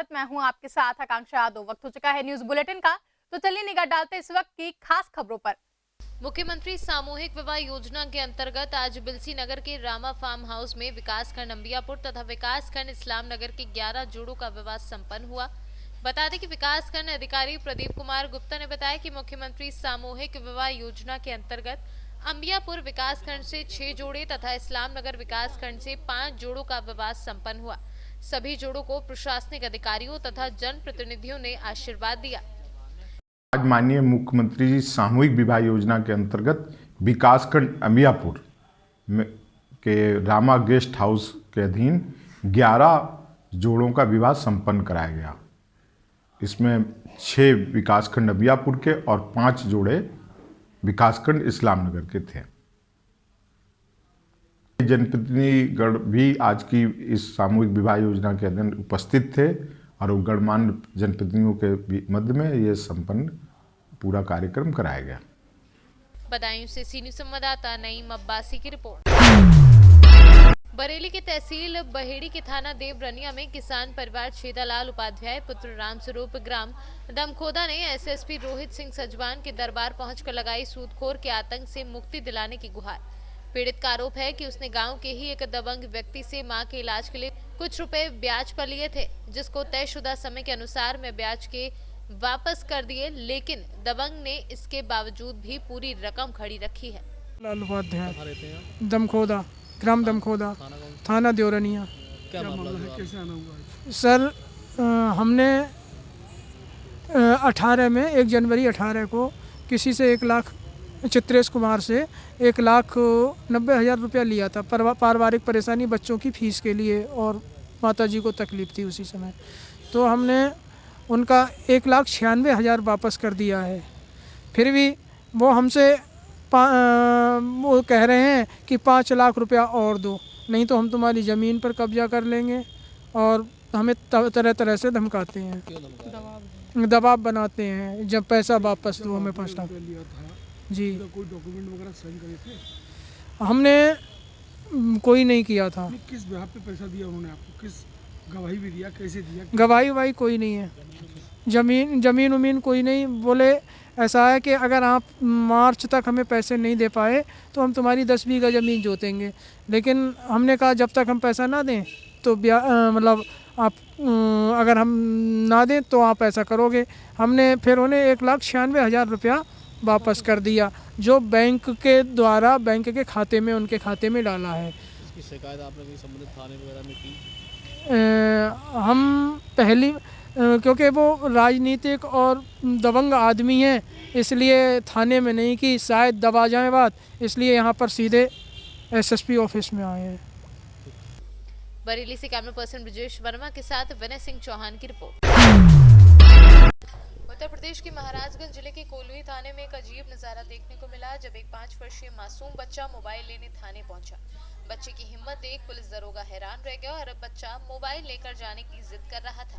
स्वागत। मैं हूं आपके साथ आकांक्षा यादव। वक्त हो चुका है न्यूज बुलेटिन का, तो चलिए निगाह डालते इस वक्त की खास खबरों पर। मुख्यमंत्री सामूहिक विवाह योजना के अंतर्गत आज बिलसी नगर के रामा फार्म हाउस में विकासखंड अंबियापुर तथा विकासखंड इस्लाम नगर के 11 जोड़ों का विवाह संपन्न हुआ। बता दें कि विकासखंड अधिकारी प्रदीप कुमार गुप्ता ने बताया कि मुख्यमंत्री सामूहिक विवाह योजना के अंतर्गत अंबियापुर विकासखंड से 6 जोड़े तथा इस्लाम नगर विकासखंड से 5 जोड़ों का विवाह संपन्न हुआ। सभी जोड़ों को प्रशासनिक अधिकारियों तथा जनप्रतिनिधियों ने आशीर्वाद दिया। आज माननीय मुख्यमंत्री जी सामूहिक विवाह योजना के अंतर्गत विकासखंड अंबियापुर के रामा गेस्ट हाउस के अधीन 11 जोड़ों का विवाह संपन्न कराया गया। इसमें 6 विकासखंड अंबियापुर के और 5 जोड़े विकासखंड इस्लाम नगर के थे। जनप्रतिनिधिगण भी आज की इस सामूहिक विवाह योजना के अधीन उपस्थित थे और गणमान्य जनप्रतिनिधियों के मध्य में ये संपन्न पूरा कार्यक्रम कराया गया। बदायूं से सी न्यूज़ संवाददाता नईम अब्बासी की रिपोर्ट। बरेली के तहसील बहेड़ी के थाना देवरनिया में किसान परिवार छेदालाल उपाध्याय पुत्र रामस्वरूप ग्राम दमखोदा ने एसएसपी रोहित सिंह सजवान के दरबार पहुंचकर लगाई सूदखोर के आतंक से मुक्ति दिलाने की गुहार। पीड़ित का आरोप है कि उसने गांव के ही एक दबंग व्यक्ति से मां के इलाज के लिए कुछ रुपए ब्याज पर लिए थे, जिसको तयशुदा समय के अनुसार में ब्याज के वापस कर दिए, लेकिन दबंग ने इसके बावजूद भी पूरी रकम खड़ी रखी है। लाल उपाध्याय दमखोदा, ग्राम दमखोदा, थाना देवरनिया। क्या मामला है, कैसे आना हुआ? सर हमने 18 में 1 जनवरी 18 को किसी से 1 लाख चित्रेश कुमार से 1,90,000 रुपया लिया था। पारिवारिक परेशानी, बच्चों की फीस के लिए और माताजी को तकलीफ थी उसी समय। तो हमने उनका 1,96,000 वापस कर दिया है। फिर भी वो हमसे वो कह रहे हैं कि 5 लाख रुपया और दो, नहीं तो हम तुम्हारी ज़मीन पर कब्जा कर लेंगे, और हमें तरह तरह से धमकाते हैं, दबाव बनाते हैं। जब पैसा वापस दो हमें 5 लाख जी। तो कोई डॉक्यूमेंट वगैरह साइन करे थे? हमने कोई नहीं किया था। किस बिहाफ पे पैसा दिया उन्होंने आपको? किस गवाही भी दिया, कैसे दिया? गवाही कोई नहीं है, जमीन कोई नहीं। बोले ऐसा है कि अगर आप मार्च तक हमें पैसे नहीं दे पाए तो हम तुम्हारी 10 बीघा ज़मीन जोतेंगे। लेकिन हमने कहा जब तक हम पैसा ना दें तो मतलब आप अगर हम ना दें तो आप ऐसा करोगे। हमने फिर उन्हें 1,96,000 रुपया वापस कर दिया, जो बैंक के द्वारा बैंक के खाते में, उनके खाते में डाला है। इसकी शिकायत आपने कहीं संबंधित थाने वगैरह में की? हम पहली क्योंकि वो राजनीतिक और दबंग आदमी हैं, इसलिए थाने में नहीं की, शायद दबा जाए बात, इसलिए यहाँ पर सीधे एसएसपी ऑफिस में आए हैं। बरेली से कैमरा पर्सन ब्रजेश वर्मा के साथ विनय सिंह चौहान की रिपोर्ट। उत्तर प्रदेश के महाराजगंज जिले के कोल्हुई थाने में एक अजीब नजारा देखने को मिला, जब एक 5 वर्षीय मासूम बच्चा मोबाइल लेने थाने पहुंचा। बच्चे की हिम्मत देख पुलिस दरोगा हैरान रह गया और अब बच्चा मोबाइल लेकर जाने की जिद कर रहा था।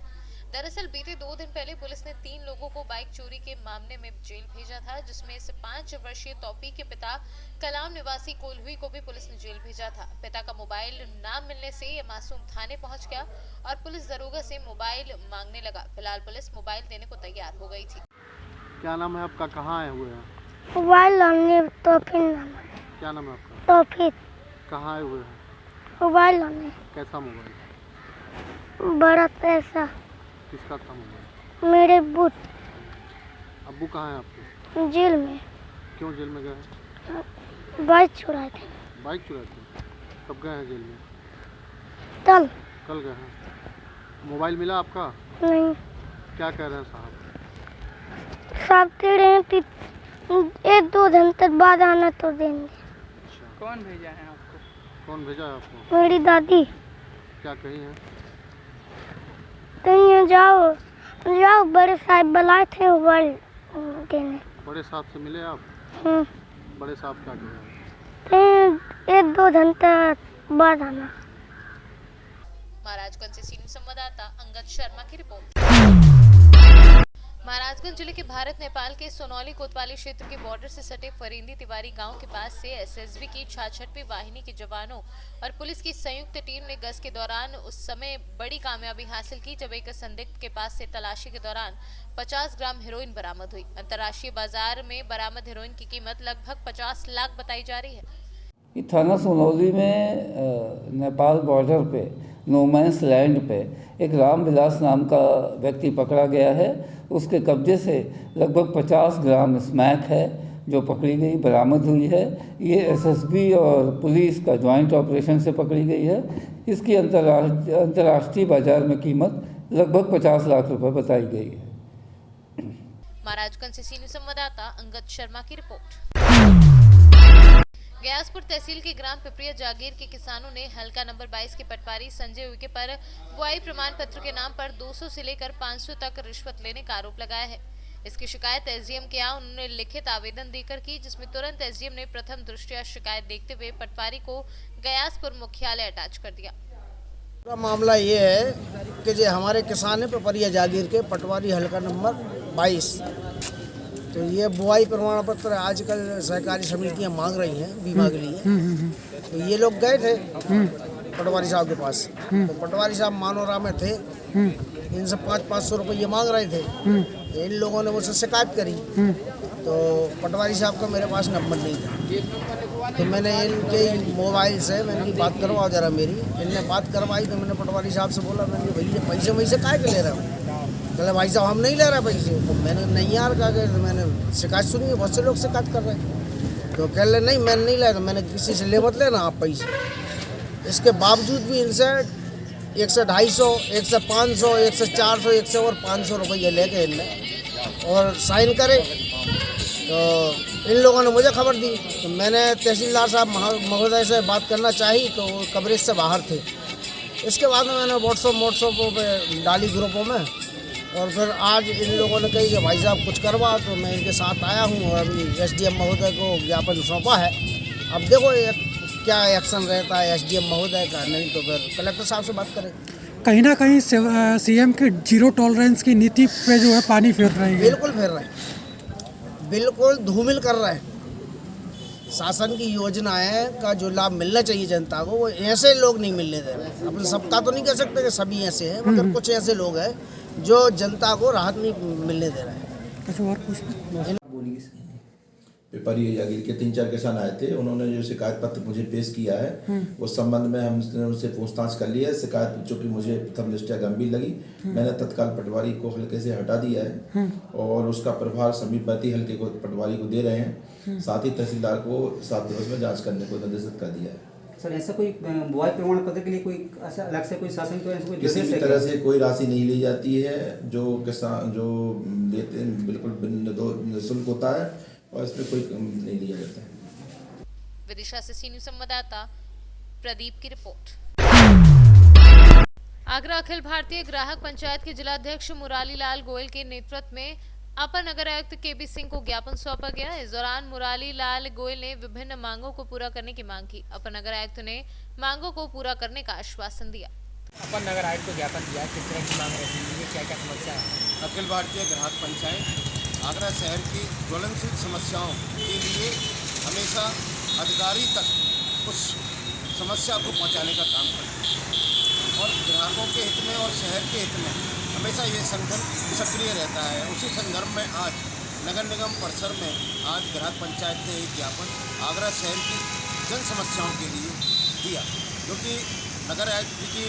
दरअसल बीते 2 दिन पहले पुलिस ने 3 लोगों को बाइक चोरी के मामले में जेल भेजा था, जिसमें से 5 वर्षीय तौफीक के पिता कलाम निवासी कोल्हुई को भी पुलिस ने जेल भेजा था। पिता का मोबाइल ना मिलने से ये मासूम थाने पहुंच गया और पुलिस दरोगा से मोबाइल मांगने लगा। फिलहाल पुलिस मोबाइल देने को तैयार हो गई थी। क्या नाम है आपका, कहाँ आए हुए हैं? मोबाइल लाने। तौफीक नाम है। क्या नाम है आपका? तौफीक। कहाँ आए हुए हैं? मोबाइल लाने। कैसा मोबाइल? बड़ा पैसा। किसका था मोबाइल? मेरे बूट। अब्बू कहाँ हैं आपके? जेल में। क्यों जेल में गए? बाइक चुराए थे। बाइक चुराए थे? कब गए हैं जेल में? कल गए हैं। मोबाइल मिला आपका? नहीं। क्या कह रहे हैं साहब? साहब कह रहे हैं कि 1-2 दिन तक बाद आना तो देंगे। अच्छा। कौन भेजा है आपको? कौन भेजा है आपको? मेरी दादी। क्या कही है? कहीं जाओ बड़े साहब बुलाए थे मोबाइल देने। बड़े साहब से मिले आप? बड़े साहब क्या कहे? 1-2 दिन तक बाद आना। महाराजगंज से सीनियर संवाददाता अंगद शर्मा की रिपोर्ट। महाराजगंज जिले के भारत नेपाल के सोनौली कोतवाली क्षेत्र के बॉर्डर से सटे फरींदी तिवारी गांव के पास से एसएसबी की 66वीं वाहिनी के जवानों और पुलिस की संयुक्त टीम ने गश्त के दौरान उस समय बड़ी कामयाबी हासिल की जब एक संदिग्ध के पास से तलाशी के दौरान 50 ग्राम हेरोइन बरामद हुई। अंतर्राष्ट्रीय बाजार में बरामद हेरोइन की कीमत लगभग 50 लाख बताई जा रही है। थाना सोनौली में नेपाल बॉर्डर पे नोमैंस लैंड पे एक रामविलास नाम का व्यक्ति पकड़ा गया है। उसके कब्जे से लगभग 50 ग्राम स्मैक है जो पकड़ी गई, बरामद हुई है। ये एसएसबी और पुलिस का ज्वाइंट ऑपरेशन से पकड़ी गई है। इसकी अंतर्राष्ट्रीय बाजार में कीमत लगभग 50 लाख रुपए बताई गई है। महाराजगंज से सीनियर संवाददाता अंगद शर्मा की रिपोर्ट। ग्यासपुर तहसील के ग्राम पिपरिया जागीर के किसानों ने हल्का नंबर 22 के पटवारी संजय उइके पर बुआई प्रमाण पत्र के नाम पर 200 से लेकर 500 तक रिश्वत लेने का आरोप लगाया है। इसकी शिकायत एसडीएम के यहाँ उन्होंने लिखित आवेदन देकर की, जिसमें तुरंत एसडीएम ने प्रथम दृष्टया शिकायत देखते हुए पटवारी को ग्यासपुर मुख्यालय अटैच कर दिया। पूरा मामला ये है कि जो हमारे किसान है पिपरिया जागीर के पटवारी हल्का नंबर 22, तो ये बुआई प्रमाण पत्र आजकल सहकारी समितियां मांग रही हैं बीमा के लिए। तो ये लोग गए थे पटवारी साहब के पास, तो पटवारी साहब मानोरा में थे, इनसे 500 रुपये मांग रहे थे। इन लोगों ने मुझसे शिकायत करी, तो पटवारी साहब का मेरे पास नंबर नहीं था, तो मैंने इनके मोबाइल से मैंने बात करवाओ जरा मेरी। इनने बात करवाई तो मैंने पटवारी साहब से बोला, मैंने भैया पैसे वैसे काहे के ले रहे हो? कहले भाई साहब हम नहीं ले रहे पैसे। तो मैंने नहीं यार कहा कि मैंने शिकायत सुनी है, बहुत से लोग शिकायत कर रहे हैं। तो कह ले नहीं मैंने नहीं लाया, तो मैंने किसी से ले मत लेना आप पैसे। इसके बावजूद भी इनसे 1 से 250, 1 से 500, 1 से 400, 1 से और 500 रुपये लेके इनने और साइन करे। तो इन लोगों ने मुझे खबर दी, तो मैंने तहसीलदार साहब महोदय से बात करना चाहिए, तो वो कवरेज से बाहर थे। इसके बाद में मैंने व्हाट्सअप पे डाली ग्रुपों में, और फिर आज इन लोगों ने कही कि भाई साहब कुछ करवा, तो मैं इनके साथ आया हूँ और अभी एसडीएम महोदय को ज्ञापन सौंपा है। अब देखो क्या एक्शन रहता है एसडीएम महोदय का, नहीं तो फिर कलेक्टर साहब से बात करें। कहीं ना कहीं सीएम के जीरो टॉलरेंस की नीति पे जो है पानी फेर रहे हैं। बिल्कुल फेर रहे हैं, बिल्कुल धूमिल कर रहे हैं। शासन की योजनाएं का जो लाभ मिलना चाहिए जनता को, वो ऐसे लोग नहीं मिलने दे रहे हैं। अब सबका तो नहीं कह सकते कि सभी ऐसे हैं, मगर कुछ ऐसे लोग हैं जो जनता को राहत नहीं मिलने दे रहे हैं। कुछ और पूछना? पिपरिया जागीर के 3-4 किसान आए थे, उन्होंने जो शिकायत पत्र मुझे पेश किया है उस संबंध में हमने उनसे पूछताछ कर लिया है। शिकायत चूँकि मुझे प्रथम दृष्टया गंभीर लगी, मैंने तत्काल पटवारी को हल्के से हटा दिया है और उसका प्रभार समीपवर्ती हल्के को पटवारी को दे रहे हैं। साथ ही तहसीलदार को 7 दिवस में जाँच करने को निर्देशित कर दिया है। सर ऐसा कोई बुआई प्रमाण पत्र के लिए कोई ऐसा अलग से कोई शासन की कोई किसी भी तरह से कोई राशि नहीं ली जाती है। जो किसान जो लेते हैं बिल्कुल निःशुल्क होता है और इसमें कोई नहीं लिया जाता है। विदिशा से सीनियर संवाददाता प्रदीप की रिपोर्ट। आगरा अखिल भारतीय ग्राहक पंचायत के जिलाध्यक्ष मुरारी लाल गोयल के नेतृत्व में अपर नगर आयुक्त केबी सिंह को ज्ञापन सौंपा गया। इस दौरान मुरारी लाल गोयल ने विभिन्न मांगों को पूरा करने की मांग की। अपर नगर आयुक्त ने मांगों को पूरा करने का आश्वासन दिया। अपर नगर आयुक्त को ज्ञापन दिया, किस तरह की मांग रहती है, क्या क्या समस्या है? अखिल भारतीय ग्राहक पंचायत आगरा शहर की ज्वलनशील समस्याओं के लिए हमेशा अधिकारी तक उस समस्या को पहुंचाने का काम करती है और ग्राहकों के हित में और शहर के हित में हमेशा ये संगठन सक्रिय रहता है। उसी संदर्भ में आज नगर निगम परिसर में आज ग्राहक पंचायत ने एक ज्ञापन आगरा शहर की जन समस्याओं के लिए दिया, क्योंकि नगर आयुक्त जी की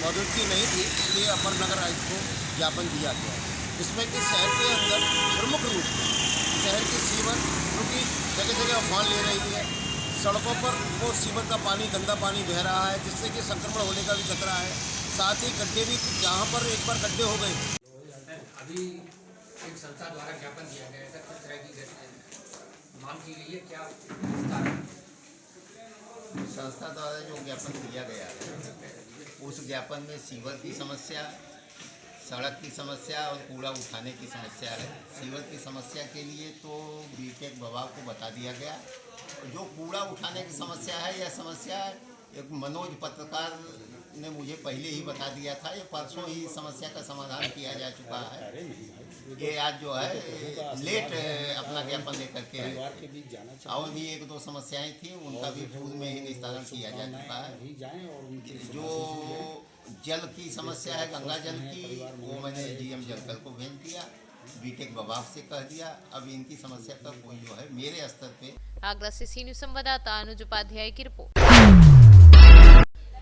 मौजूदगी नहीं थी, इसलिए अपर नगर आयुक्त को ज्ञापन दिया गया, जिसमें कि शहर के अंदर प्रमुख रूप से शहर की सीवर क्योंकि जगह जगह उफान ले रही है, सड़कों पर वो सीवर का पानी गंदा पानी बह रहा है, जिससे कि संक्रमण होने का भी खतरा है। साथ ही गड्ढे भी जहाँ पर एक बार गड्ढे हो गए। अभी एक संस्था द्वारा ज्ञापन दिया गया है, किस तरह की मांग की गई है, क्या कारण? संस्था द्वारा जो ज्ञापन दिया गया है उस ज्ञापन में सीवर की समस्या, सड़क की समस्या और कूड़ा उठाने की समस्या है। सीवर की समस्या के लिए तो बीटेक विभाग को बता दिया गया। जो कूड़ा उठाने की समस्या है, यह समस्या एक मनोज पत्रकार ने मुझे पहले ही बता दिया था, ये परसों ही समस्या का समाधान किया जा चुका है। ये आज जो है लेट अपना ज्ञापन लेकर के आए। और भी एक दो समस्याएं थी, उनका भी पूर्व में ही निस्तारण किया जा चुका है। जो जल की समस्या है, गंगा जल की, वो मैंने डीएम जलकल को भेज दिया, बीटेक बबाव से कह दिया। अब इनकी समस्या का कोई जो है मेरे स्तर पे। आगरा से सी न्यूज संवाददाता अनुज उपाध्याय की रिपोर्ट।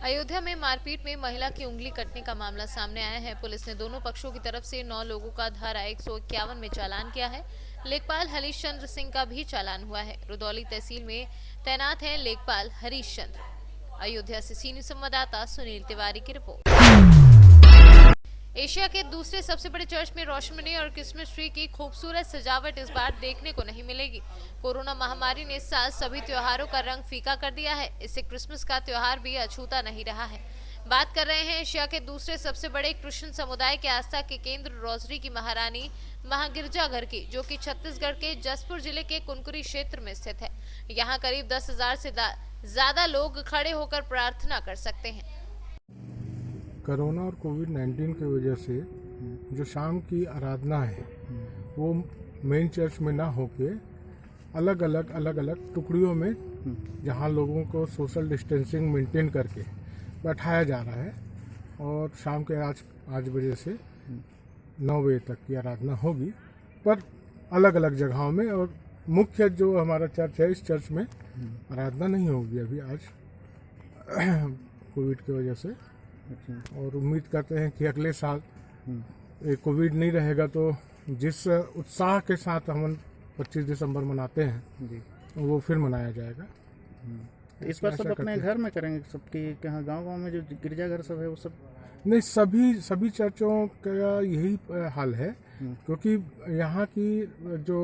अयोध्या में मारपीट में महिला की उंगली कटने का मामला सामने आया है। पुलिस ने दोनों पक्षों की तरफ से 9 लोगों का धारा 151 में चालान किया है। लेखपाल हरीश चंद्र सिंह का भी चालान हुआ है। रुदौली तहसील में तैनात है लेखपाल हरीश चंद्र। अयोध्या से सी न्यूज संवाददाता सुनील तिवारी की रिपोर्ट। एशिया के दूसरे सबसे बड़े चर्च में रोशनी और क्रिसमस ट्री की खूबसूरत सजावट इस बार देखने को नहीं मिलेगी। कोरोना महामारी ने इस साल सभी त्योहारों का रंग फीका कर दिया है। इससे क्रिसमस का त्योहार भी अछूता नहीं रहा है। बात कर रहे हैं एशिया के दूसरे सबसे बड़े क्रिश्चियन समुदाय के आस्था के केंद्र रोजरी की महारानी महागिरजाघर की, जो कि छत्तीसगढ़ के जसपुर जिले के कुनकुरी क्षेत्र में स्थित है। यहाँ करीब 10,000 से ज्यादा लोग खड़े होकर प्रार्थना कर सकते हैं। कोरोना और कोविड-19 की वजह से जो शाम की आराधना है वो मेन चर्च में ना होके अलग अलग टुकड़ियों में, जहां लोगों को सोशल डिस्टेंसिंग मेंटेन करके बैठाया जा रहा है। और शाम के 8 बजे से 9 बजे तक की आराधना होगी, पर अलग अलग जगहों में। और मुख्य जो हमारा चर्च है, इस चर्च में आराधना नहीं होगी अभी आज कोविड की वजह से। और उम्मीद करते हैं कि अगले साल कोविड नहीं रहेगा तो जिस उत्साह के साथ हम 25 दिसंबर मनाते हैं वो फिर मनाया जाएगा। इस बार सब अपने घर में करेंगे, सबके कहाँ गांव में जो गिरजाघर सब है वो सब नहीं, सभी चर्चों का यही हाल है, क्योंकि यहाँ की जो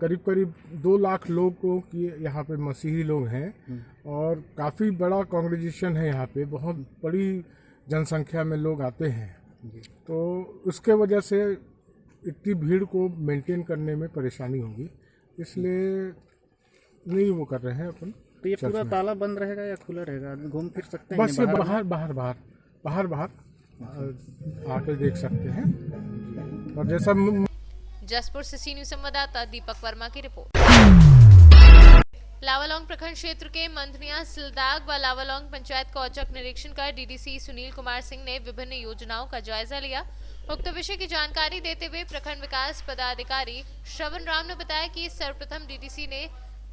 करीब 2 लाख लोगों की यहाँ पे मसीही लोग हैं और काफ़ी बड़ा कांग्रेगेशन है यहाँ पे, बहुत बड़ी जनसंख्या में लोग आते हैं। तो उसके वजह से इतनी भीड़ को मेंटेन करने में परेशानी होगी, इसलिए नहीं वो कर रहे हैं अपन। तो ये पूरा ताला बंद रहेगा या खुला रहेगा? घूम फिर सकते हैं? बस ये बाहर आके देख सकते हैं। और जैसा जसपुर से सी न्यूज संवाददाता दीपक वर्मा की रिपोर्ट। लावालौंग प्रखंड क्षेत्र के मंथनिया, सिलदाग व लावालौंग पंचायत का औचक निरीक्षण कर डीडीसी सुनील कुमार सिंह ने विभिन्न योजनाओं का जायजा लिया। उक्त विषय की जानकारी देते हुए प्रखंड विकास पदाधिकारी श्रवण राम ने बताया कि सर्वप्रथम डीडीसी ने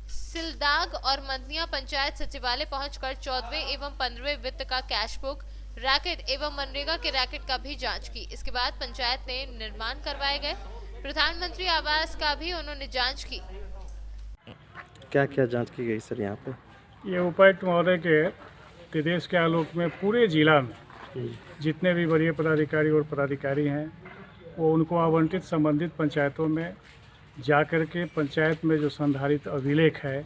सिलदाग और मंथनिया पंचायत सचिवालय पहुंचकर 14वें एवं 15वें वित्त का कैश बुक, रैकेट एवं मनरेगा के रैकेट का भी जाँच की। इसके बाद पंचायत में निर्माण करवाए गए प्रधानमंत्री आवास का भी उन्होंने जांच की। क्या जांच की गई सर यहाँ पे? ये उपायुक्त महोदय के निर्देश के आलोक में पूरे जिला में जितने भी वरीय पदाधिकारी और पदाधिकारी हैं वो उनको आवंटित संबंधित पंचायतों में जाकर के पंचायत में जो संधारित अभिलेख है,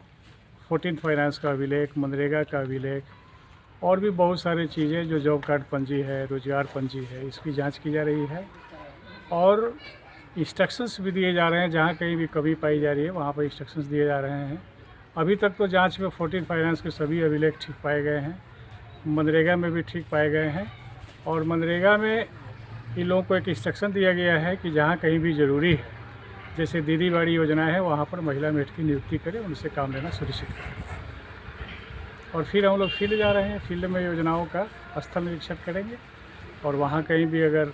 14th फाइनेंस का अभिलेख, मनरेगा का अभिलेख और भी बहुत सारी चीज़ें जो जॉब कार्ड पंजी है, रोजगार पंजी है, इसकी जाँच की जा रही है। और इंस्ट्रक्शंस भी दिए जा रहे हैं, जहाँ कहीं भी कमी पाई जा रही है वहाँ पर इंस्ट्रक्शंस दिए जा रहे हैं। अभी तक तो जांच में 14th फाइनेंस के सभी अभिलेख ठीक पाए गए हैं, मनरेगा में भी ठीक पाए गए हैं। और मनरेगा में इन लोगों को एक इंस्ट्रक्शन दिया गया है कि जहाँ कहीं भी ज़रूरी है, जैसे दीदी बाड़ी योजना है, वहाँ पर महिला मेट की नियुक्ति करें, उनसे काम लेना सुनिश्चित करें। और फिर हम लोग फील्ड जा रहे हैं, फील्ड में योजनाओं का स्थल निरीक्षण करेंगे और वहाँ कहीं भी अगर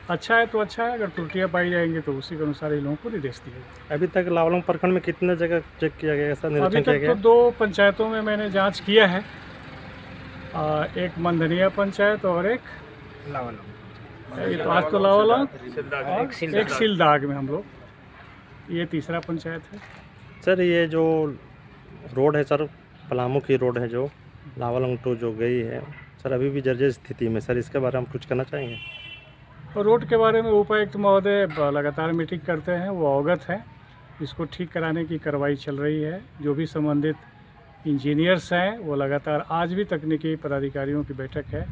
अच्छा है तो अच्छा है, अगर त्रुटियाँ पाई जाएंगी तो उसी के अनुसार इन लोगों को निर्देश दिए। अभी तक लावालौंग प्रखंड में कितने जगह चेक किया गया, ऐसा अभी तक तो 2 पंचायतों में मैंने जांच किया है, एक मंधनिया पंचायत और एक लावालौंग। तो आज तो लावालौंग, एक सिलदाग में हम लोग, ये तीसरा पंचायत है। सर ये जो रोड है सर, पलामू की रोड है जो लावालौंग टू जो गई है सर, अभी भी जर्जर स्थिति में, सर इसके बारे में हम कुछ कहना चाहेंगे? और रोड के बारे में उपायुक्त महोदय लगातार मीटिंग करते हैं, वो अवगत है, इसको ठीक कराने की कार्रवाई चल रही है। जो भी संबंधित इंजीनियर्स हैं वो लगातार, आज भी तकनीकी पदाधिकारियों की बैठक है,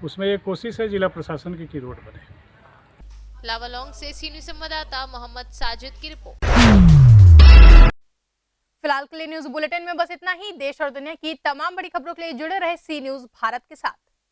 उसमें ये कोशिश है जिला प्रशासन की कि रोड बने। लावालौंग से सी न्यूज संवाददाता मोहम्मद साजिद की रिपोर्ट। फिलहाल के लिए न्यूज बुलेटिन में बस इतना ही। देश और दुनिया की तमाम बड़ी खबरों के लिए जुड़े रहे सी न्यूज भारत के साथ।